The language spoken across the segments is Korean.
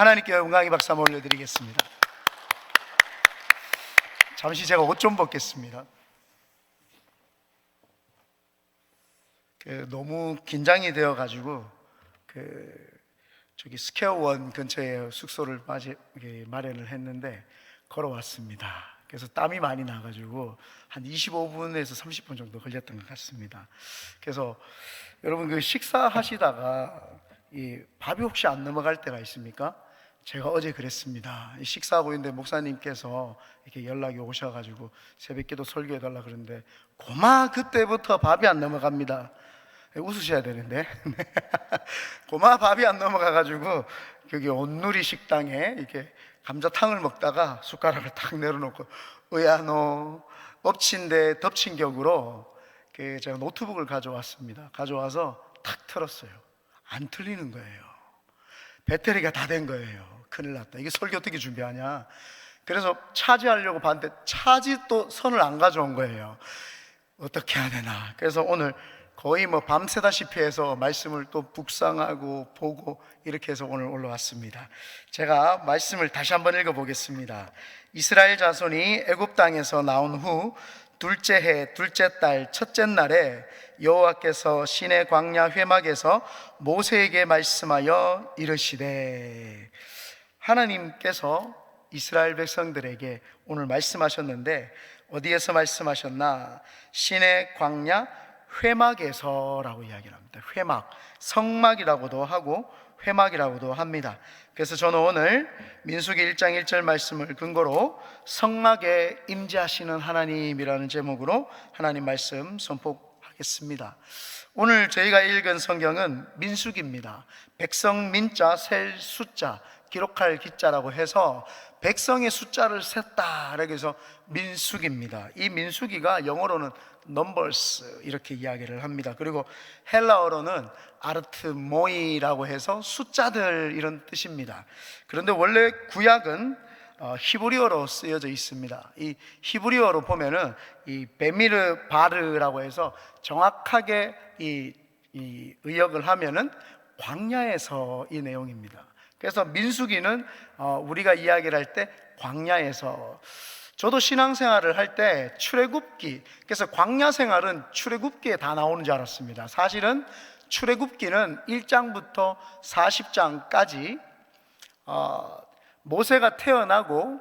하나님께 영광의 박수 한번 올려드리겠습니다. 잠시 제가 옷 좀 벗겠습니다. 너무 긴장이 되어가지고 저기 스퀘어원 근처에 숙소를 마련을 했는데 걸어왔습니다. 그래서 땀이 많이 나가지고 한 25분에서 30분 정도 걸렸던 것 같습니다. 그래서 여러분 식사하시다가 이 밥이 혹시 안 넘어갈 때가 있습니까? 제가 어제 그랬습니다. 식사하고 있는데 목사님께서 이렇게 연락이 오셔가지고 새벽기도 설교해달라 그러는데 고마 그때부터 밥이 안 넘어갑니다. 웃으셔야 되는데 고마 밥이 안 넘어가가지고 여기 온누리 식당에 이렇게 감자탕을 먹다가 숟가락을 탁 내려놓고 의아노 엎친 데 덮친 격으로 제가 노트북을 가져왔습니다. 가져와서 탁 틀었어요. 안 틀리는 거예요. 배터리가 다 된 거예요. 큰일 났다. 이게 설교 어떻게 준비하냐. 그래서 차지하려고 봤는데 차지 또 선을 안 가져온 거예요. 어떻게 해야 되나. 그래서 오늘 거의 밤새다시피 해서 말씀을 또 묵상하고 보고 이렇게 해서 오늘 올라왔습니다. 제가 말씀을 다시 한번 읽어보겠습니다. 이스라엘 자손이 애굽 땅에서 나온 후 둘째 해 둘째 달 첫째 날에 여호와께서 시내 광야 회막에서 모세에게 말씀하여 이르시되, 하나님께서 이스라엘 백성들에게 오늘 말씀하셨는데 어디에서 말씀하셨나? 시내 광야 회막에서라고 이야기를 합니다. 회막, 성막이라고도 하고 회막이라고도 합니다. 그래서 저는 오늘 민수기 1장 1절 말씀을 근거로 성막에 임재하시는 하나님이라는 제목으로 하나님 말씀 선포하겠습니다. 오늘 저희가 읽은 성경은 민수기입니다. 백성 민자 셀 숫자 기록할 기자라고 해서 백성의 숫자를 셌다, 그래서 민수기입니다. 이 민수기가 영어로는 numbers 이렇게 이야기를 합니다. 그리고 헬라어로는 아르트모이라고 해서 숫자들 이런 뜻입니다. 그런데 원래 구약은 히브리어로 쓰여져 있습니다. 이 히브리어로 보면은 이 베미르 바르라고 해서 정확하게 이 의역을 하면은 광야에서 이 내용입니다. 그래서 민수기는 우리가 이야기를 할 때 광야에서, 저도 신앙생활을 할 때 출애굽기, 그래서 광야 생활은 출애굽기에 다 나오는 줄 알았습니다. 사실은 출애굽기는 1장부터 40장까지 모세가 태어나고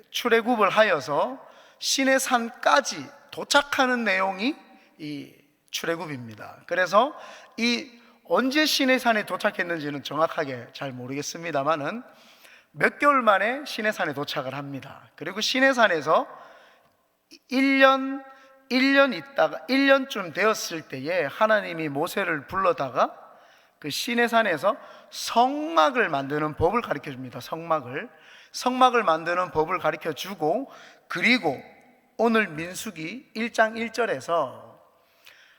출애굽을 하여서 시내산까지 도착하는 내용이 이 출애굽입니다. 그래서 언제 시내산에 도착했는지는 정확하게 잘 모르겠습니다만은 몇 개월 만에 시내산에 도착을 합니다. 그리고 시내산에서 1년 있다가 1년쯤 되었을 때에 하나님이 모세를 불러다가 그 시내산에서 성막을 만드는 법을 가르쳐 줍니다. 성막을 만드는 법을 가르쳐 주고, 그리고 오늘 민수기 1장 1절에서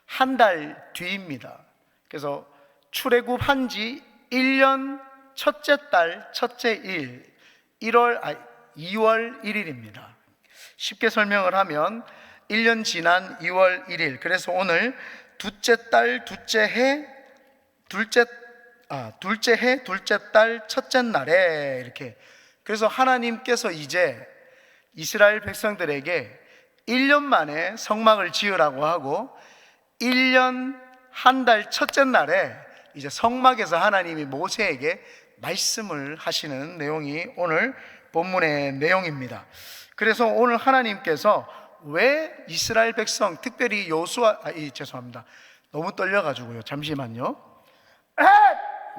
한 달 뒤입니다. 그래서 출애굽한 지 1년 첫째 달 첫째 일 2월 1일입니다. 쉽게 설명을 하면 1년 지난 2월 1일, 그래서 오늘 둘째 달 둘째 해 둘째 달 첫째 날에 이렇게, 그래서 하나님께서 이제 이스라엘 백성들에게 1년 만에 성막을 지으라고 하고 1년 한 달 첫째 날에 이제 성막에서 하나님이 모세에게 말씀을 하시는 내용이 오늘 본문의 내용입니다. 그래서 오늘 하나님께서 왜 이스라엘 백성, 특별히 여호수아, 죄송합니다. 너무 떨려가지고요. 잠시만요.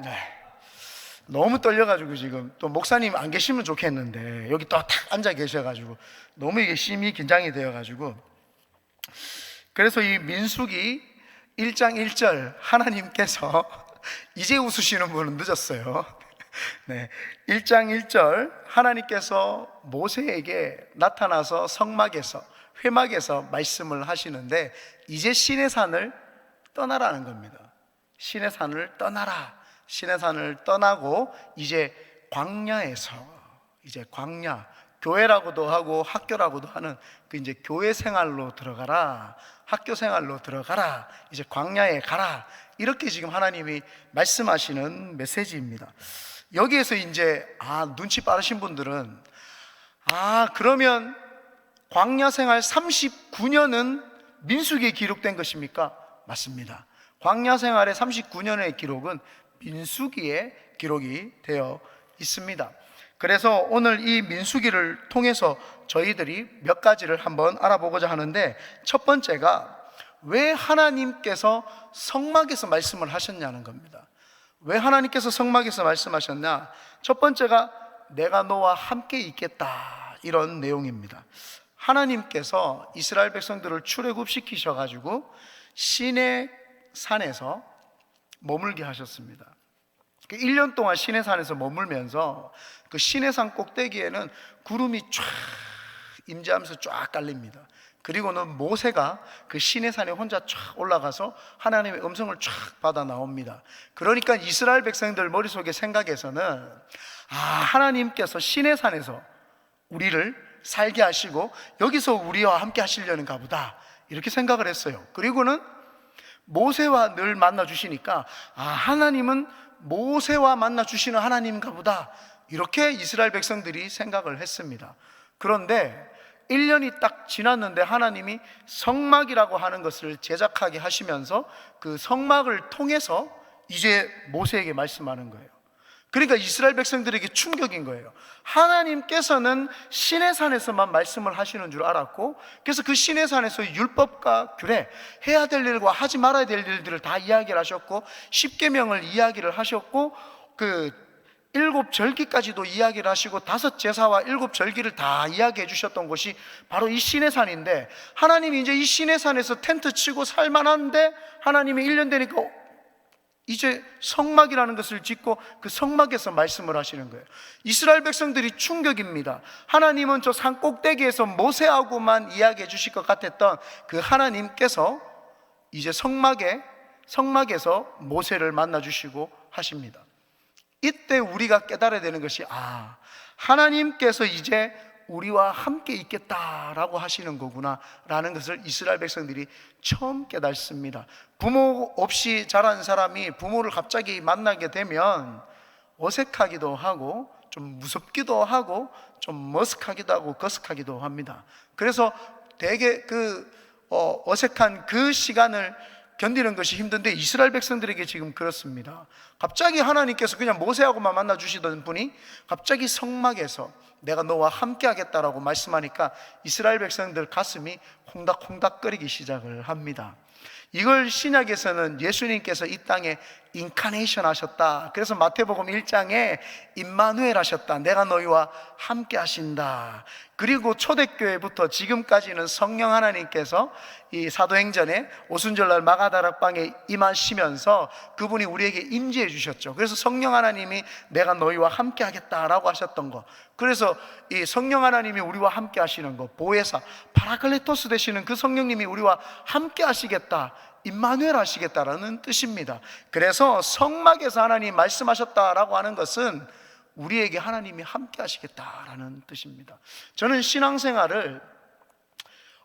네. 너무 떨려가지고 지금 또 목사님 안 계시면 좋겠는데 여기 또 탁 앉아 계셔가지고 너무 이게 심히 긴장이 되어가지고, 그래서 이 민수기 1장 1절 하나님께서 이제 웃으시는 분은 늦었어요. 네, 1장 1절 하나님께서 모세에게 나타나서 성막에서 회막에서 말씀을 하시는데 이제 시내산을 떠나라는 겁니다. 시내산을 떠나라. 시내산을 떠나고 이제 광야에서, 이제 광야, 교회라고도 하고 학교라고도 하는 이제 교회 생활로 들어가라, 학교 생활로 들어가라, 이제 광야에 가라, 이렇게 지금 하나님이 말씀하시는 메시지입니다. 여기에서 이제 눈치 빠르신 분들은 그러면 광야 생활 39년은 민수기에 기록된 것입니까? 맞습니다. 광야 생활의 39년의 기록은 민수기에 기록이 되어 있습니다. 그래서 오늘 이 민수기를 통해서 저희들이 몇 가지를 한번 알아보고자 하는데, 첫 번째가 왜 하나님께서 성막에서 말씀을 하셨냐는 겁니다. 왜 하나님께서 성막에서 말씀하셨냐? 첫 번째가 내가 너와 함께 있겠다, 이런 내용입니다. 하나님께서 이스라엘 백성들을 출애굽시키셔가지고 시내 산에서 머물게 하셨습니다. 1년 동안 시내산에서 머물면서 그 시내산 꼭대기에는 구름이 쫙 임재하면서 쫙 깔립니다. 그리고는 모세가 그 시내산에 혼자 쫙 올라가서 하나님의 음성을 쫙 받아 나옵니다. 그러니까 이스라엘 백성들 머릿속의 생각에서는 하나님께서 시내산에서 우리를 살게 하시고 여기서 우리와 함께 하시려는가 보다, 이렇게 생각을 했어요. 그리고는 모세와 늘 만나 주시니까 하나님은 모세와 만나 주시는 하나님인가 보다, 이렇게 이스라엘 백성들이 생각을 했습니다. 그런데 1년이 딱 지났는데 하나님이 성막이라고 하는 것을 제작하게 하시면서 그 성막을 통해서 이제 모세에게 말씀하는 거예요. 그러니까 이스라엘 백성들에게 충격인 거예요. 하나님께서는 시내산에서만 말씀을 하시는 줄 알았고, 그래서 그 시내산에서 율법과 규례, 해야 될 일과 하지 말아야 될 일들을 다 이야기를 하셨고, 십계명을 이야기를 하셨고, 그 7절기까지도 이야기를 하시고 5제사와 7절기를 다 이야기해 주셨던 곳이 바로 이 시내산인데, 하나님이 이제 이 시내산에서 텐트 치고 살만한데 하나님이 1년 되니까 이제 성막이라는 것을 짓고 그 성막에서 말씀을 하시는 거예요. 이스라엘 백성들이 충격입니다. 하나님은 저 산 꼭대기에서 모세하고만 이야기해 주실 것 같았던 그 하나님께서 이제 성막에서 모세를 만나 주시고 하십니다. 이때 우리가 깨달아야 되는 것이 하나님께서 이제 우리와 함께 있겠다라고 하시는 거구나 라는 것을 이스라엘 백성들이 처음 깨닫습니다. 부모 없이 자란 사람이 부모를 갑자기 만나게 되면 어색하기도 하고 좀 무섭기도 하고 좀 머쓱하기도 하고 거쓱하기도 합니다. 그래서 되게 어색한 그 시간을 견디는 것이 힘든데, 이스라엘 백성들에게 지금 그렇습니다. 갑자기 하나님께서 그냥 모세하고만 만나 주시던 분이 갑자기 성막에서 내가 너와 함께 하겠다라고 말씀하니까 이스라엘 백성들 가슴이 콩닥콩닥거리기 시작을 합니다. 이걸 신약에서는 예수님께서 이 땅에 인카네이션 하셨다, 그래서 마태복음 1장에 임마누엘 하셨다, 내가 너희와 함께 하신다. 그리고 초대교회부터 지금까지는 성령 하나님께서 이 사도행전에 오순절날 마가다락방에 임하시면서 그분이 우리에게 임재해 주셨죠. 그래서 성령 하나님이 내가 너희와 함께 하겠다라고 하셨던 거, 그래서 이 성령 하나님이 우리와 함께 하시는 거, 보혜사 파라클레토스 되시는 그 성령님이 우리와 함께 하시겠다, 임마누엘 하시겠다라는 뜻입니다. 그래서 성막에서 하나님 말씀하셨다라고 하는 것은 우리에게 하나님이 함께 하시겠다라는 뜻입니다. 저는 신앙생활을,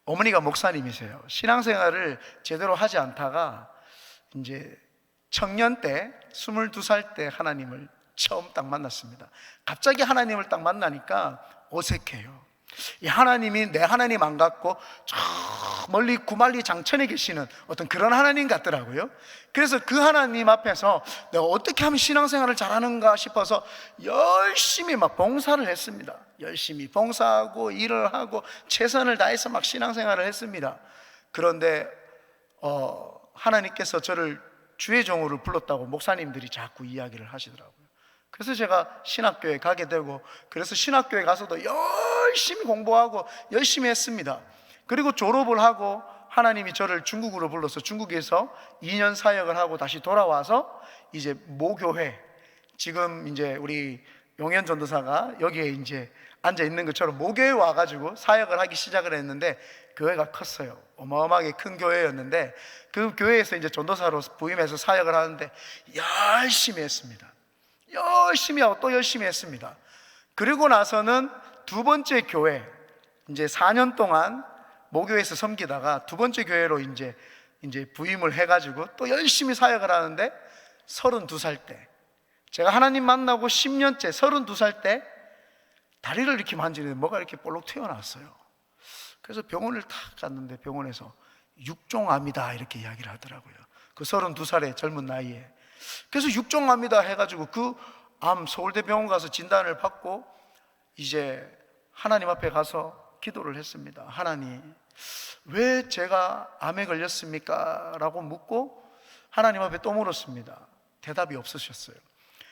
어머니가 목사님이세요. 신앙생활을 제대로 하지 않다가 이제 청년 때 22살 때 하나님을 처음 딱 만났습니다. 갑자기 하나님을 딱 만나니까 어색해요. 이 하나님이 내 하나님 안 같고 저 멀리 구만리 장천에 계시는 어떤 그런 하나님 같더라고요. 그래서 그 하나님 앞에서 내가 어떻게 하면 신앙생활을 잘하는가 싶어서 열심히 막 봉사를 했습니다. 열심히 봉사하고 일을 하고 최선을 다해서 막 신앙생활을 했습니다. 그런데 하나님께서 저를 주의 종으로 불렀다고 목사님들이 자꾸 이야기를 하시더라고요. 그래서 제가 신학교에 가게 되고, 그래서 신학교에 가서도 열심히 공부하고 열심히 했습니다. 그리고 졸업을 하고 하나님이 저를 중국으로 불러서 중국에서 2년 사역을 하고 다시 돌아와서 이제 모교회, 지금 이제 우리 용현 전도사가 여기에 이제 앉아 있는 것처럼 모교회에 와가지고 사역을 하기 시작을 했는데, 교회가 컸어요. 어마어마하게 큰 교회였는데 그 교회에서 이제 전도사로 부임해서 사역을 하는데 열심히 했습니다. 열심히 하고 또 열심히 했습니다. 그리고 나서는 두 번째 교회, 이제 4년 동안 모교에서 섬기다가 두 번째 교회로 이제 부임을 해가지고 또 열심히 사역을 하는데 32살 때 제가 하나님 만나고 10년째 32살 때 다리를 이렇게 만지는데 뭐가 이렇게 볼록 튀어나왔어요. 그래서 병원을 탁 갔는데 병원에서 육종암이다 이렇게 이야기를 하더라고요. 그 32살의 젊은 나이에. 그래서 육종암이다 해가지고 그 암 서울대병원 가서 진단을 받고 이제 하나님 앞에 가서 기도를 했습니다. 하나님, 왜 제가 암에 걸렸습니까? 라고 묻고 하나님 앞에 또 물었습니다. 대답이 없으셨어요.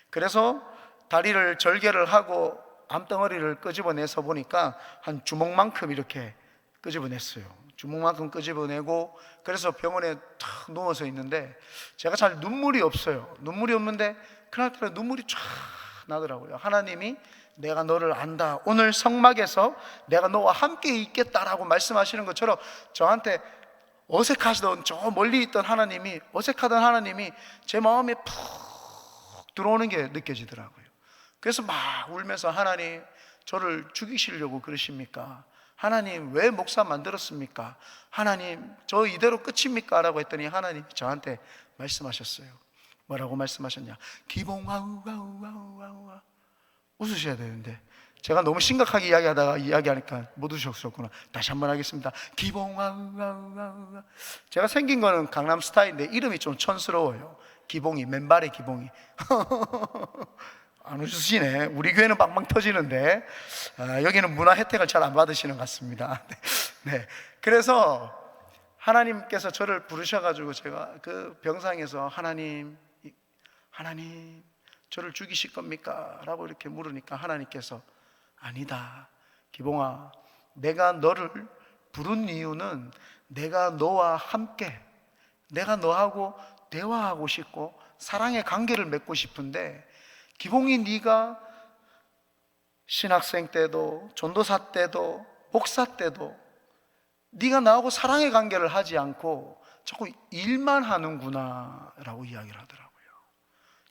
그래서 다리를 절개를 하고 암덩어리를 끄집어내서 보니까 한 주먹만큼 이렇게 끄집어냈어요. 주먹만큼 끄집어내고, 그래서 병원에 탁 누워서 있는데 제가 잘 눈물이 없어요. 눈물이 없는데 그날따라 눈물이 쫙 나더라고요. 하나님이 내가 너를 안다, 오늘 성막에서 내가 너와 함께 있겠다라고 말씀하시는 것처럼 저한테 어색하시던, 저 멀리 있던 하나님이, 어색하던 하나님이 제 마음에 푹 들어오는 게 느껴지더라고요. 그래서 막 울면서, 하나님, 저를 죽이시려고 그러십니까? 하나님, 왜 목사 만들었습니까? 하나님, 저 이대로 끝입니까? 라고 했더니 하나님이 저한테 말씀하셨어요. 뭐라고 말씀하셨냐? 기봉아우아우아우아우. 웃으셔야 되는데 제가 너무 심각하게 이야기하니까 못 웃으셨구나. 다시 한번 하겠습니다. 기봉아우아우아우. 제가 생긴 거는 강남 스타일인데 이름이 좀 촌스러워요. 기봉이, 맨발의 기봉이. 안 웃으시네. 우리 교회는 빵빵 터지는데 여기는 문화 혜택을 잘 안 받으시는 것 같습니다. 네. 그래서 하나님께서 저를 부르셔가지고 제가 그 병상에서 하나님, 저를 죽이실 겁니까? 라고 이렇게 물으니까 하나님께서, 아니다, 기봉아, 내가 너를 부른 이유는 내가 너와 함께, 내가 너하고 대화하고 싶고 사랑의 관계를 맺고 싶은데, 기봉이 네가 신학생 때도 전도사 때도 목사 때도 네가 나하고 사랑의 관계를 하지 않고 자꾸 일만 하는구나 라고 이야기를 하더라고요.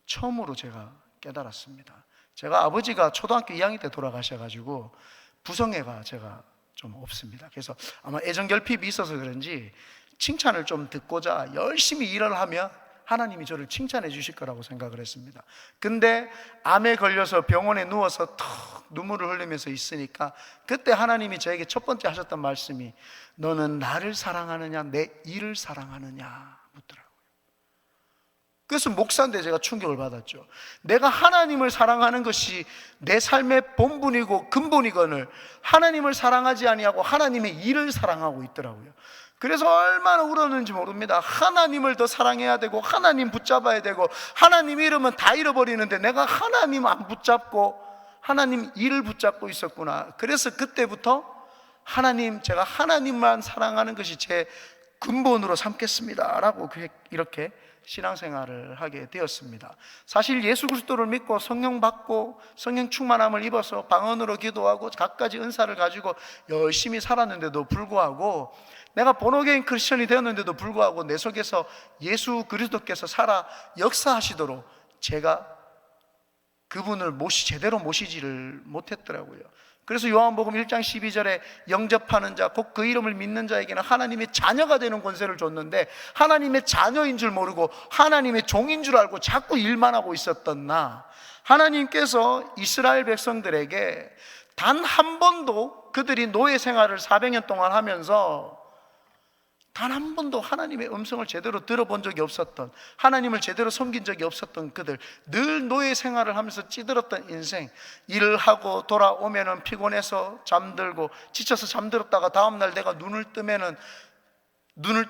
처음으로 제가 깨달았습니다. 제가 아버지가 초등학교 2학년 때 돌아가셔가지고 부성애가 제가 좀 없습니다. 그래서 아마 애정결핍이 있어서 그런지 칭찬을 좀 듣고자 열심히 일을 하면 하나님이 저를 칭찬해 주실 거라고 생각을 했습니다. 근데 암에 걸려서 병원에 누워서 턱 눈물을 흘리면서 있으니까 그때 하나님이 저에게 첫 번째 하셨던 말씀이, 너는 나를 사랑하느냐 내 일을 사랑하느냐 묻더라고요. 그래서 목사인데 제가 충격을 받았죠. 내가 하나님을 사랑하는 것이 내 삶의 본분이고 근본이거늘 하나님을 사랑하지 아니하고 하나님의 일을 사랑하고 있더라고요. 그래서 얼마나 울었는지 모릅니다. 하나님을 더 사랑해야 되고 하나님 붙잡아야 되고 하나님 이름은 다 잃어버리는데 내가 하나님 안 붙잡고 하나님 일을 붙잡고 있었구나. 그래서 그때부터 하나님, 제가 하나님만 사랑하는 것이 제 근본으로 삼겠습니다 라고 이렇게 신앙생활을 하게 되었습니다. 사실 예수 그리스도를 믿고 성령 받고 성령 충만함을 입어서 방언으로 기도하고 갖가지 은사를 가지고 열심히 살았는데도 불구하고, 내가 본어게인 크리스천이 되었는데도 불구하고 내 속에서 예수 그리스도께서 살아 역사하시도록 제가 그분을 제대로 모시지를 못했더라고요. 그래서 요한복음 1장 12절에 영접하는 자, 곧 그 이름을 믿는 자에게는 하나님의 자녀가 되는 권세를 줬는데, 하나님의 자녀인 줄 모르고 하나님의 종인 줄 알고 자꾸 일만 하고 있었던 나, 하나님께서 이스라엘 백성들에게 단 한 번도 그들이 노예 생활을 400년 동안 하면서 단 한 번도 하나님의 음성을 제대로 들어본 적이 없었던, 하나님을 제대로 섬긴 적이 없었던 그들, 늘 노예 생활을 하면서 찌들었던 인생, 일을 하고 돌아오면은 피곤해서 잠들고 지쳐서 잠들었다가 다음날 내가 눈을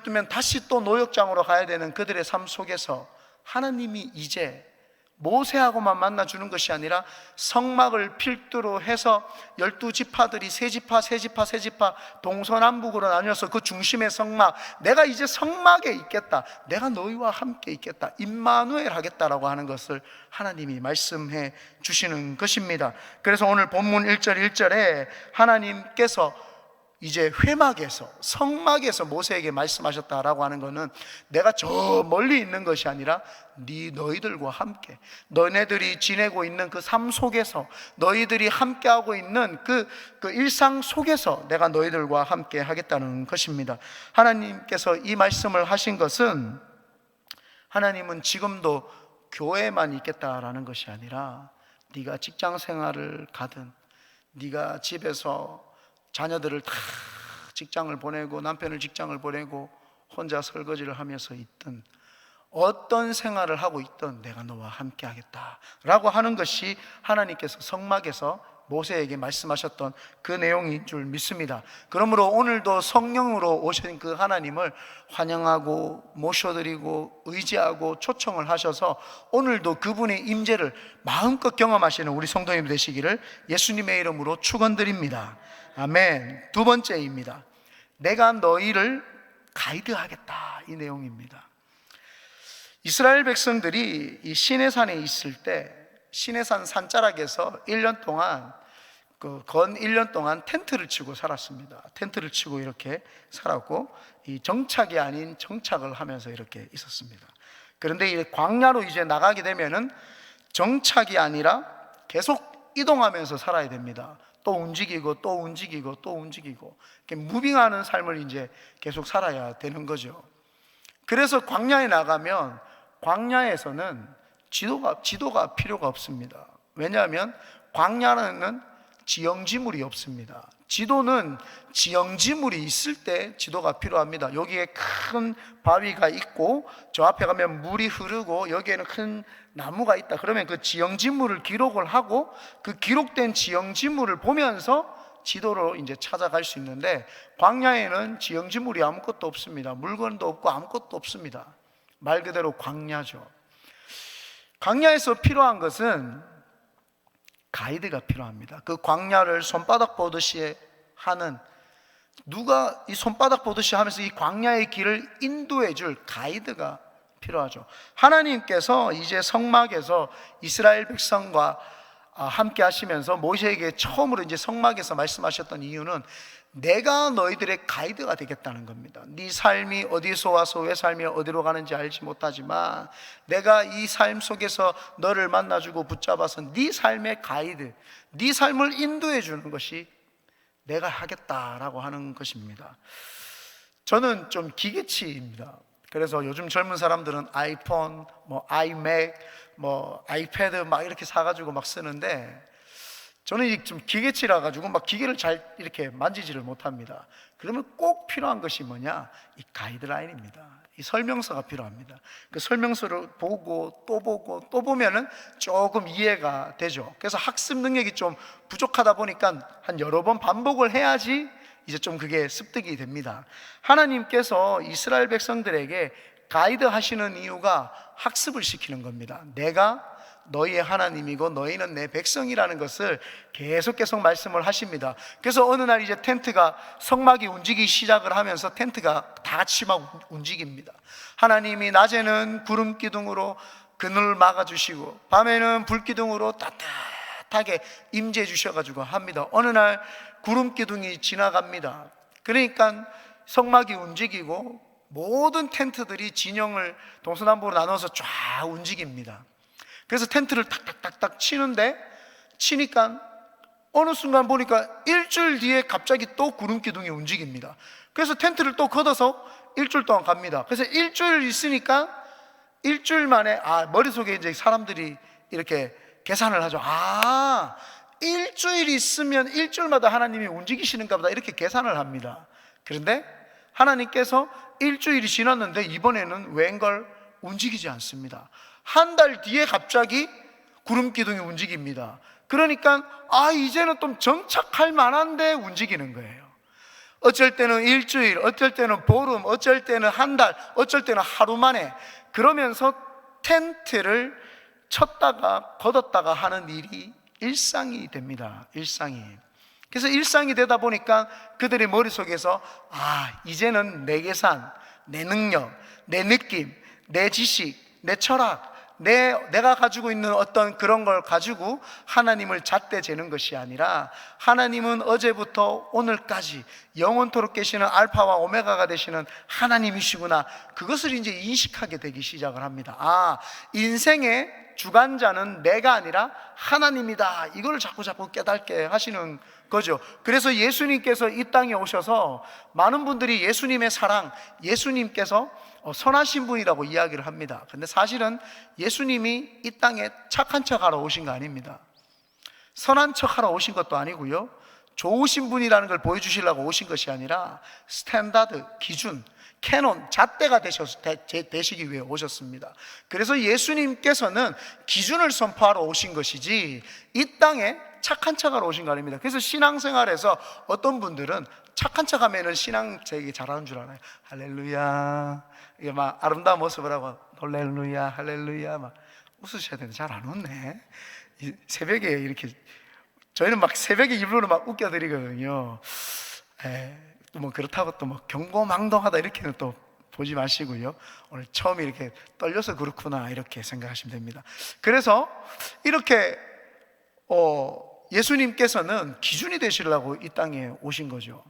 뜨면 다시 또 노역장으로 가야 되는 그들의 삶 속에서 하나님이 이제 모세하고만 만나주는 것이 아니라 성막을 필두로 해서 12지파들이 세 지파 동서남북으로 나뉘어서 그 중심의 성막, 내가 이제 성막에 있겠다, 내가 너희와 함께 있겠다, 임마누엘 하겠다라고 하는 것을 하나님이 말씀해 주시는 것입니다. 그래서 오늘 본문 1절에 하나님께서 이제 회막에서, 성막에서 모세에게 말씀하셨다라고 하는 것은 내가 저 멀리 있는 것이 아니라 너희들과 함께, 너네들이 지내고 있는 그 삶 속에서, 너희들이 함께하고 있는 그 일상 속에서 내가 너희들과 함께 하겠다는 것입니다. 하나님께서 이 말씀을 하신 것은, 하나님은 지금도 교회만 있겠다라는 것이 아니라 네가 직장 생활을 가든, 네가 집에서 자녀들을 다 직장을 보내고 남편을 직장을 보내고 혼자 설거지를 하면서 있든, 어떤 생활을 하고 있든 내가 너와 함께 하겠다라고 하는 것이 하나님께서 성막에서 모세에게 말씀하셨던 그 내용인 줄 믿습니다. 그러므로 오늘도 성령으로 오신 그 하나님을 환영하고 모셔드리고 의지하고 초청을 하셔서 오늘도 그분의 임재를 마음껏 경험하시는 우리 성도님 되시기를 예수님의 이름으로 축원드립니다. 아멘. 두 번째입니다. 내가 너희를 가이드하겠다, 이 내용입니다. 이스라엘 백성들이 이 시내산에 있을 때 시내산 산자락에서 1년 동안 건 1년 동안 텐트를 치고 살았습니다. 텐트를 치고 이렇게 살았고, 이 정착이 아닌 정착을 하면서 이렇게 있었습니다. 그런데 이 광야로 이제 나가게 되면은 정착이 아니라 계속 이동하면서 살아야 됩니다. 또 움직이고 또 움직이고 또 움직이고, 이렇게 무빙하는 삶을 이제 계속 살아야 되는 거죠. 그래서 광야에 나가면 광야에서는 지도가 필요가 없습니다. 왜냐하면 광야는 지형지물이 없습니다. 지도는 지형지물이 있을 때 지도가 필요합니다. 여기에 큰 바위가 있고 저 앞에 가면 물이 흐르고 여기에는 큰 나무가 있다. 그러면 그 지형지물을 기록을 하고 그 기록된 지형지물을 보면서 지도로 이제 찾아갈 수 있는데, 광야에는 지형지물이 아무것도 없습니다. 물건도 없고 아무것도 없습니다. 말 그대로 광야죠. 광야에서 필요한 것은 가이드가 필요합니다. 그 광야를 손바닥 보듯이 하는, 누가 이 손바닥 보듯이 하면서 이 광야의 길을 인도해 줄 가이드가 필요하죠. 하나님께서 이제 성막에서 이스라엘 백성과 함께 하시면서 모세에게 처음으로 이제 성막에서 말씀하셨던 이유는 내가 너희들의 가이드가 되겠다는 겁니다. 네 삶이 어디서 와서 왜 삶이 어디로 가는지 알지 못하지만 내가 이 삶 속에서 너를 만나주고 붙잡아서 네 삶의 가이드, 네 삶을 인도해 주는 것이 내가 하겠다라고 하는 것입니다. 저는 좀 기계치입니다. 그래서 요즘 젊은 사람들은 아이폰, 아이맥, 아이패드 막 이렇게 사가지고 막 쓰는데, 저는 좀 기계치라 가지고 막 기계를 잘 이렇게 만지지를 못합니다. 그러면 꼭 필요한 것이 뭐냐? 이 가이드라인입니다. 이 설명서가 필요합니다. 그 설명서를 보고 또 보면은 조금 이해가 되죠. 그래서 학습 능력이 좀 부족하다 보니까 한 여러 번 반복을 해야지 이제 좀 그게 습득이 됩니다. 하나님께서 이스라엘 백성들에게 가이드 하시는 이유가 학습을 시키는 겁니다. 내가 너희의 하나님이고 너희는 내 백성이라는 것을 계속 말씀을 하십니다. 그래서 어느 날 이제 텐트가, 성막이 움직이기 시작을 하면서 텐트가 다 같이 막 움직입니다. 하나님이 낮에는 구름 기둥으로 그늘을 막아주시고 밤에는 불 기둥으로 따뜻하게 임재해 주셔가지고 합니다. 어느 날 구름 기둥이 지나갑니다. 그러니까 성막이 움직이고 모든 텐트들이 진영을 동서남북으로 나눠서 쫙 움직입니다. 그래서 텐트를 탁탁탁탁 치니까 어느 순간 보니까 일주일 뒤에 갑자기 또 구름 기둥이 움직입니다. 그래서 텐트를 또 걷어서 일주일 동안 갑니다. 그래서 일주일 있으니까 일주일 만에 머릿속에 이제 사람들이 이렇게 계산을 하죠. 일주일 있으면 일주일마다 하나님이 움직이시는가 보다, 이렇게 계산을 합니다. 그런데 하나님께서 일주일이 지났는데 이번에는 웬걸 움직이지 않습니다. 한 달 뒤에 갑자기 구름 기둥이 움직입니다. 그러니까 이제는 좀 정착할 만한데 움직이는 거예요. 어쩔 때는 일주일, 어쩔 때는 보름, 어쩔 때는 한 달, 어쩔 때는 하루 만에, 그러면서 텐트를 쳤다가 걷었다가 하는 일이 일상이 됩니다. 일상이. 그래서 일상이 되다 보니까 그들의 머릿속에서 이제는 내 계산, 내 능력, 내 느낌, 내 지식, 내 철학, 내가 가지고 있는 어떤 그런 걸 가지고 하나님을 잣대 재는 것이 아니라, 하나님은 어제부터 오늘까지 영원토록 계시는 알파와 오메가가 되시는 하나님이시구나, 그것을 이제 인식하게 되기 시작을 합니다. 인생의 주관자는 내가 아니라 하나님이다, 이걸 자꾸 깨닫게 하시는 거죠. 그래서 예수님께서 이 땅에 오셔서 많은 분들이 예수님의 사랑, 예수님께서 선하신 분이라고 이야기를 합니다. 근데 사실은 예수님이 이 땅에 착한 척 하러 오신 거 아닙니다. 선한 척 하러 오신 것도 아니고요, 좋으신 분이라는 걸 보여주시려고 오신 것이 아니라 스탠다드, 기준, 캐논, 잣대가 되시기 위해 오셨습니다. 그래서 예수님께서는 기준을 선포하러 오신 것이지 이 땅에 착한 척하러 오신 거 아닙니다. 그래서 신앙생활에서 어떤 분들은 착한 척하면은 신앙 되게 잘하는 줄 알아요. 할렐루야, 이게 막 아름다운 모습을 하고 할렐루야, 할렐루야 막 웃으셔야 되는데 잘 안 웃네. 새벽에 이렇게 저희는 막 새벽에 일부러 막 웃겨드리거든요. 또 뭐 그렇다고 또 뭐 경고망동하다 이렇게는 또 보지 마시고요, 오늘 처음 이렇게 떨려서 그렇구나 이렇게 생각하시면 됩니다. 그래서 이렇게 예수님께서는 기준이 되시려고 이 땅에 오신 거죠.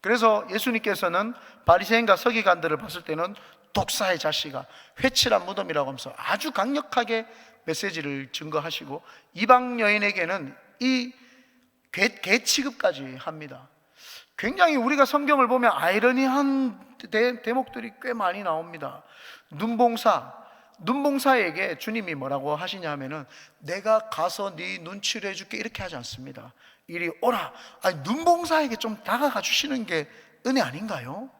그래서 예수님께서는 바리새인과 서기관들을 봤을 때는 독사의 자식아, 회칠한 무덤이라고 하면서 아주 강력하게 메시지를 증거하시고, 이방 여인에게는 이 개 취급까지 합니다. 굉장히 우리가 성경을 보면 아이러니한 대목들이 꽤 많이 나옵니다. 눈봉사에게 주님이 뭐라고 하시냐면은 내가 가서 네 눈치를 해줄게 이렇게 하지 않습니다. 이리 오라. 아니, 눈봉사에게 좀 다가가 주시는 게 은혜 아닌가요?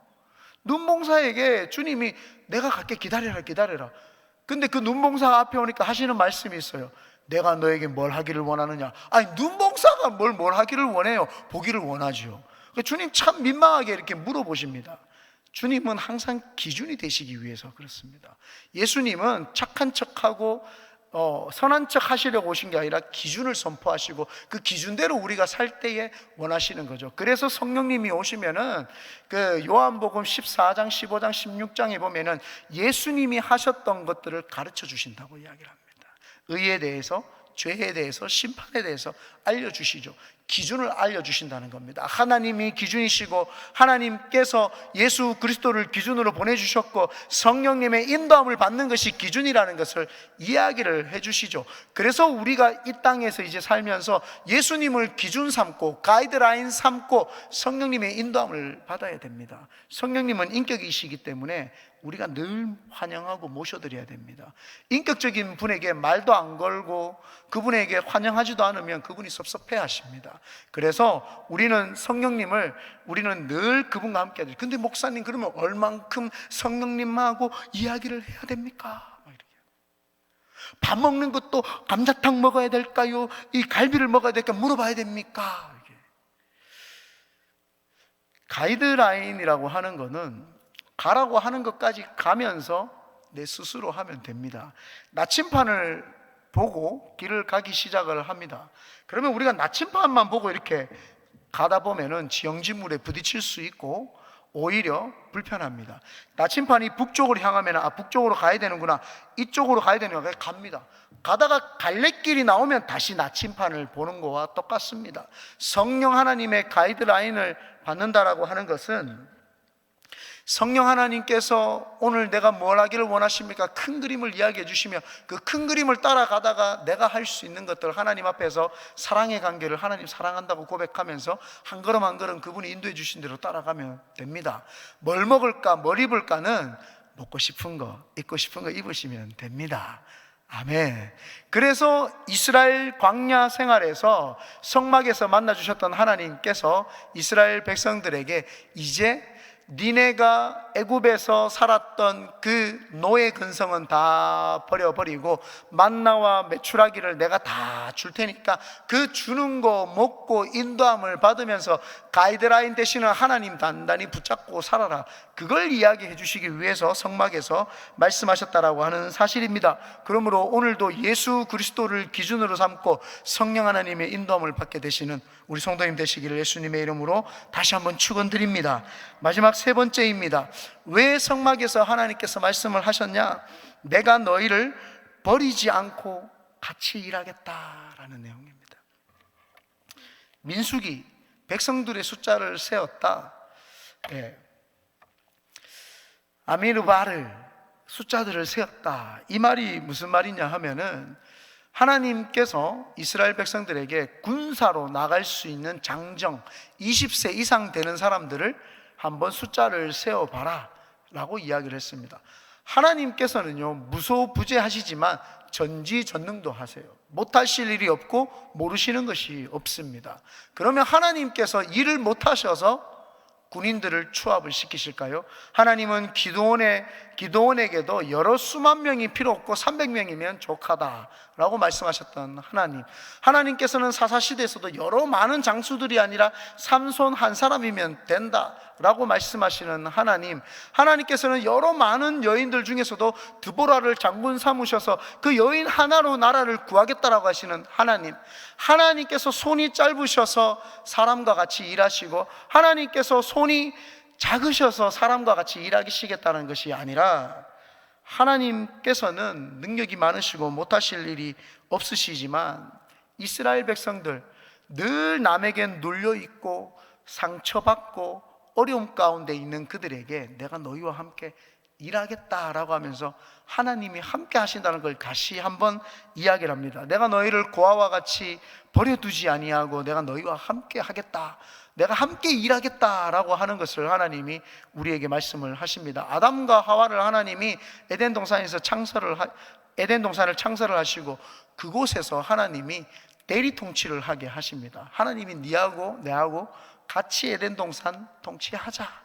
눈봉사에게 주님이 내가 갈게, 기다려라. 근데 그 눈봉사 앞에 오니까 하시는 말씀이 있어요. 내가 너에게 뭘 하기를 원하느냐. 아니, 눈봉사가 뭘 하기를 원해요? 보기를 원하죠. 주님 참 민망하게 이렇게 물어보십니다. 주님은 항상 기준이 되시기 위해서 그렇습니다. 예수님은 착한 척하고 선한 척 하시려고 오신 게 아니라 기준을 선포하시고 그 기준대로 우리가 살 때에 원하시는 거죠. 그래서 성령님이 오시면은 그 요한복음 14장, 15장, 16장에 보면은 예수님이 하셨던 것들을 가르쳐 주신다고 이야기를 합니다. 의에 대해서, 죄에 대해서, 심판에 대해서 알려주시죠. 기준을 알려주신다는 겁니다. 하나님이 기준이시고 하나님께서 예수 그리스도를 기준으로 보내주셨고 성령님의 인도함을 받는 것이 기준이라는 것을 이야기를 해주시죠. 그래서 우리가 이 땅에서 이제 살면서 예수님을 기준 삼고 가이드라인 삼고 성령님의 인도함을 받아야 됩니다. 성령님은 인격이시기 때문에 우리가 늘 환영하고 모셔드려야 됩니다. 인격적인 분에게 말도 안 걸고 그분에게 환영하지도 않으면 그분이 섭섭해 하십니다. 그래서 우리는 성령님을 우리는 늘 그분과 함께 하죠. 근데 목사님, 그러면 얼만큼 성령님하고 이야기를 해야 됩니까? 밥 먹는 것도 감자탕 먹어야 될까요? 이 갈비를 먹어야 될까요? 물어봐야 됩니까? 가이드라인이라고 하는 거는 가라고 하는 것까지 가면서 내 스스로 하면 됩니다. 나침판을 보고 길을 가기 시작을 합니다. 그러면 우리가 나침판만 보고 이렇게 가다 보면은 지형지물에 부딪힐 수 있고 오히려 불편합니다. 나침판이 북쪽으로 향하면 북쪽으로 가야 되는구나, 이쪽으로 가야 되는구나, 갑니다. 가다가 갈래길이 나오면 다시 나침판을 보는 거와 똑같습니다. 성령 하나님의 가이드라인을 받는다라고 하는 것은 성령 하나님께서 오늘 내가 뭘 하기를 원하십니까? 큰 그림을 이야기해 주시며 그 큰 그림을 따라가다가 내가 할 수 있는 것들 하나님 앞에서 사랑의 관계를 하나님 사랑한다고 고백하면서 한 걸음 한 걸음 그분이 인도해 주신 대로 따라가면 됩니다. 뭘 먹을까, 뭘 입을까는 먹고 싶은 거, 입고 싶은 거 입으시면 됩니다. 아멘. 그래서 이스라엘 광야 생활에서 성막에서 만나주셨던 하나님께서 이스라엘 백성들에게 이제 니네가 애굽에서 살았던 그 노예 근성은 다 버려버리고 만나와 메추라기를 내가 다 줄 테니까 그 주는 거 먹고 인도함을 받으면서 가이드라인 되시는 하나님 단단히 붙잡고 살아라, 그걸 이야기해 주시기 위해서 성막에서 말씀하셨다라고 하는 사실입니다. 그러므로 오늘도 예수 그리스도를 기준으로 삼고 성령 하나님의 인도함을 받게 되시는 우리 성도님 되시기를 예수님의 이름으로 다시 한번 축원드립니다. 마지막 세 번째입니다. 왜 성막에서 하나님께서 말씀을 하셨냐? 내가 너희를 버리지 않고 같이 일하겠다라는 내용입니다. 민수기 백성들의 숫자를 세었다. 아미르바르 숫자들을 세웠다. 이 말이 무슨 말이냐 하면은 하나님께서 이스라엘 백성들에게 군사로 나갈 수 있는 장정 20세 이상 되는 사람들을 한번 숫자를 세어봐라 라고 이야기를 했습니다. 하나님께서는요, 무소부재하시지만 전지전능도 하세요. 못하실 일이 없고 모르시는 것이 없습니다. 그러면 하나님께서 일을 못하셔서 군인들을 추합을 시키실까요? 하나님은 기드온에게도 여러 수만 명이 필요 없고 300명이면 족하다라고 말씀하셨던 하나님께서는 사사시대에서도 여러 많은 장수들이 아니라 삼손 한 사람이면 된다라고 말씀하시는 하나님께서는 여러 많은 여인들 중에서도 드보라를 장군 삼으셔서 그 여인 하나로 나라를 구하겠다라고 하시는 하나님께서 손이 짧으셔서 사람과 같이 일하시고, 하나님께서 손이 작으셔서 사람과 같이 일하시겠다는 것이 아니라, 하나님께서는 능력이 많으시고 못하실 일이 없으시지만 이스라엘 백성들, 늘 남에게 눌려있고 상처받고 어려움 가운데 있는 그들에게 내가 너희와 함께 일하겠다라고 하면서 하나님이 함께 하신다는 걸 다시 한번 이야기를 합니다. 내가 너희를 고아와 같이 버려두지 아니하고 내가 너희와 함께 하겠다, 내가 함께 일하겠다라고 하는 것을 하나님이 우리에게 말씀을 하십니다. 아담과 하와를 하나님이 에덴 동산을 창설을 하시고 그곳에서 하나님이 대리 통치를 하게 하십니다. 하나님이 네하고 내하고 같이 에덴 동산 통치하자.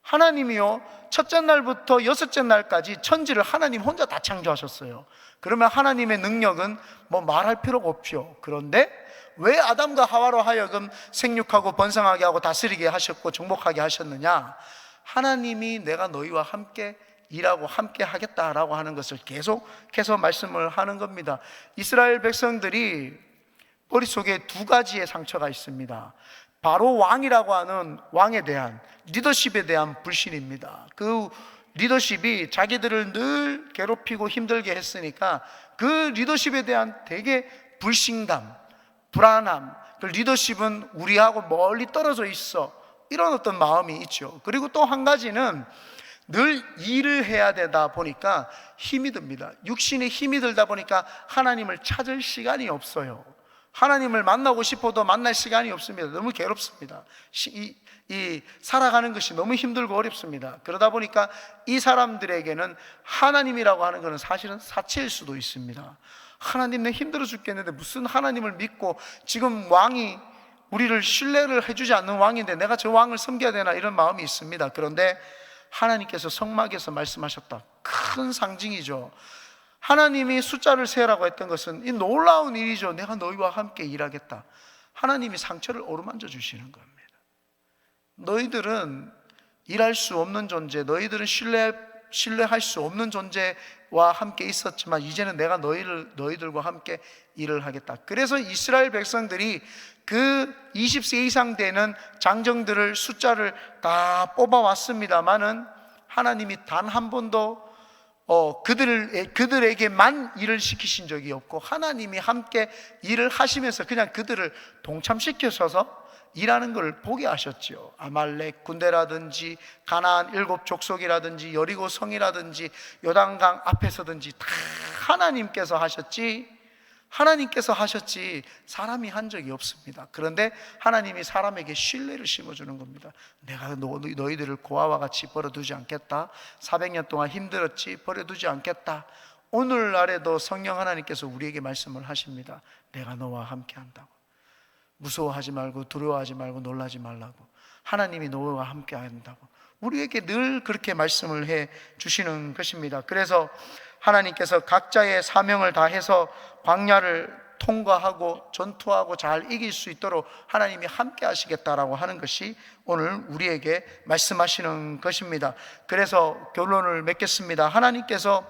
하나님이요, 첫째 날부터 여섯째 날까지 천지를 하나님 혼자 다 창조하셨어요. 그러면 하나님의 능력은 뭐 말할 필요가 없죠. 그런데 왜 아담과 하와로 하여금 생육하고 번성하게 하고 다스리게 하셨고 정복하게 하셨느냐? 하나님이 내가 너희와 함께 일하고 함께 하겠다라고 하는 것을 계속해서 말씀을 하는 겁니다. 이스라엘 백성들이 머릿속에 두 가지의 상처가 있습니다. 바로 왕이라고 하는 왕에 대한, 리더십에 대한 불신입니다. 그 리더십이 자기들을 늘 괴롭히고 힘들게 했으니까 그 리더십에 대한 되게 불신감, 불안함, 그 리더십은 우리하고 멀리 떨어져 있어, 이런 어떤 마음이 있죠. 그리고 또 한 가지는 늘 일을 해야 되다 보니까 힘이 듭니다. 육신에 힘이 들다 보니까 하나님을 찾을 시간이 없어요. 하나님을 만나고 싶어도 만날 시간이 없습니다. 너무 괴롭습니다. 살아가는 것이 너무 힘들고 어렵습니다. 그러다 보니까 이 사람들에게는 하나님이라고 하는 것은 사실은 사치일 수도 있습니다. 하나님, 내 힘들어 죽겠는데 무슨 하나님을 믿고, 지금 왕이 우리를 신뢰를 해주지 않는 왕인데 내가 저 왕을 섬겨야 되나, 이런 마음이 있습니다. 그런데 하나님께서 성막에서 말씀하셨다. 큰 상징이죠. 하나님이 숫자를 세라고 했던 것은 이 놀라운 일이죠. 내가 너희와 함께 일하겠다. 하나님이 상처를 어루만져 주시는 겁니다. 너희들은 일할 수 없는 존재, 너희들은 신뢰할 수 없는 존재와 함께 있었지만 이제는 내가 너희들과 함께 일을 하겠다. 그래서 이스라엘 백성들이 그 20세 이상 되는 장정들을 숫자를 다 뽑아왔습니다만은 하나님이 단 한 번도 그들에게만 일을 시키신 적이 없고, 하나님이 함께 일을 하시면서 그냥 그들을 동참시켜서 일하는 걸 보게 하셨죠. 아말렉 군대라든지 가나안 7 족속이라든지 여리고 성이라든지 요단강 앞에서든지 다 하나님께서 하셨지 사람이 한 적이 없습니다. 그런데 하나님이 사람에게 신뢰를 심어주는 겁니다. 내가 너희들을 고아와 같이 버려두지 않겠다. 400년 동안 힘들었지, 버려두지 않겠다. 오늘날에도 성령 하나님께서 우리에게 말씀을 하십니다. 내가 너와 함께 한다고. 무서워하지 말고 두려워하지 말고 놀라지 말라고. 하나님이 너와 함께 한다고 우리에게 늘 그렇게 말씀을 해 주시는 것입니다. 그래서 하나님께서 각자의 사명을 다해서 광야를 통과하고 전투하고 잘 이길 수 있도록 하나님이 함께 하시겠다라고 하는 것이 오늘 우리에게 말씀하시는 것입니다. 그래서 결론을 맺겠습니다. 하나님께서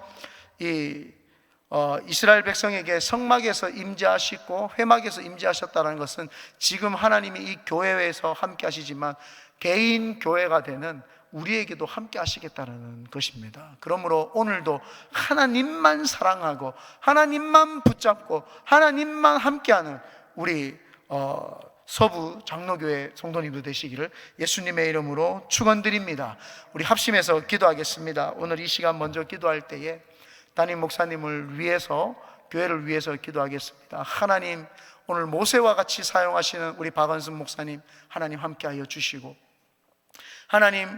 이스라엘 백성에게 성막에서 임재하시고 회막에서 임재하셨다는 것은 지금 하나님이 이 교회에서 함께 하시지만 개인 교회가 되는 우리에게도 함께 하시겠다는 것입니다. 그러므로 오늘도 하나님만 사랑하고 하나님만 붙잡고 하나님만 함께하는 우리 서부 장로교회 성도님도 되시기를 예수님의 이름으로 축원드립니다. 우리 합심해서 기도하겠습니다. 오늘 이 시간 먼저 기도할 때에 담임 목사님을 위해서, 교회를 위해서 기도하겠습니다. 하나님, 오늘 모세와 같이 사용하시는 우리 박원순 목사님 하나님 함께하여 주시고, 하나님,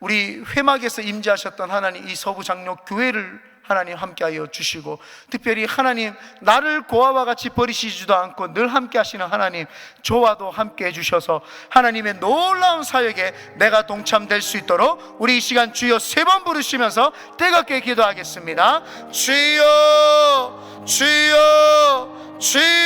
우리 회막에서 임재하셨던 하나님 이 서부 장로 교회를 하나님 함께하여 주시고, 특별히 하나님 나를 고아와 같이 버리시지도 않고 늘 함께 하시는 하나님, 저와도 함께 해주셔서 하나님의 놀라운 사역에 내가 동참될 수 있도록 우리 이 시간 주여 3번 부르시면서 뜨겁게 기도하겠습니다. 주여, 주여, 주여.